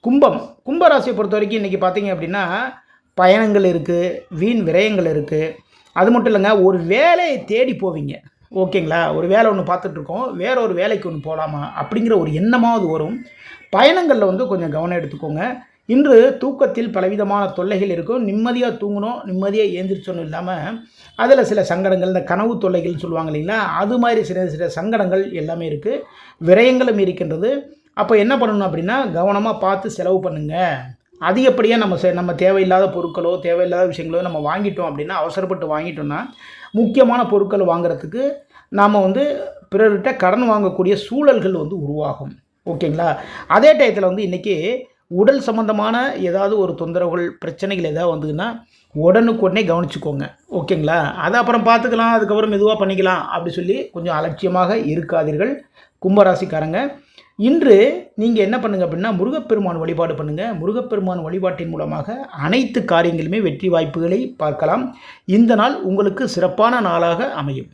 கும்பராசியை பொறுத்த வரைக்கும் இன்றைக்கி பார்த்தீங்க அப்படின்னா பயணங்கள் இருக்குது, வீண் விரயங்கள் இருக்குது. அது மட்டும் இல்லைங்க, ஒரு வேலையை தேடி போவீங்க. ஓகேங்களா, ஒரு வேலை ஒன்று பார்த்துட்ருக்கோம், வேற ஒரு வேலைக்கு ஒன்று போகலாமா அப்படிங்கிற ஒரு எண்ணமாவது வரும். பயணங்களில் வந்து கொஞ்சம் கவனம் எடுத்துக்கோங்க. இன்று தூக்கத்தில் பலவிதமான தொல்லைகள் இருக்கும். நிம்மதியாக தூங்கணும், நிம்மதியாக ஏந்திரிச்சோன்னு இல்லாமல் அதில் சில சங்கடங்கள், இந்த கனவு தொல்லைகள்னு சொல்லுவாங்க இல்லைங்களா, அது மாதிரி சில சங்கடங்கள் எல்லாமே இருக்குது. விரயங்களும் இருக்கின்றது. அப்போ என்ன பண்ணணும் அப்படின்னா, கவனமாக பார்த்து செலவு பண்ணுங்கள். அதிகப்படியாக நம்ம தேவையில்லாத பொருட்களோ தேவையில்லாத விஷயங்களோ நம்ம வாங்கிட்டோம் அப்படின்னா, அவசரப்பட்டு வாங்கிட்டோம்னா முக்கியமான பொருட்கள் வாங்குறதுக்கு நாம் வந்து பிறர்கிட்ட கடன் வாங்கக்கூடிய சூழல்கள் வந்து உருவாகும். ஓகேங்களா, அதே டயத்தில் வந்து இன்றைக்கி உடல் சம்மந்தமான ஏதாவது ஒரு தொந்தரவுகள், பிரச்சனைகள் ஏதாவது வந்ததுன்னா உடனுக்குடனே கவனிச்சுக்கோங்க. ஓகேங்களா, அதை அப்புறம் பார்த்துக்கலாம், அதுக்கப்புறம் மெதுவாக பண்ணிக்கலாம் அப்படி சொல்லி கொஞ்சம் அலட்சியமாக இருக்காதீர்கள் கும்பராசிக்காரங்க. இன்று நீங்கள் என்ன பண்ணுங்கள் அப்படின்னா, முருகப்பெருமான் வழிபாடு பண்ணுங்கள். முருகப்பெருமான் வழிபாட்டின் மூலமாக அனைத்து காரியங்களுமே வெற்றி வாய்ப்புகளை பார்க்கலாம். இந்த நாள் உங்களுக்கு சிறப்பான நாளாக அமையும்.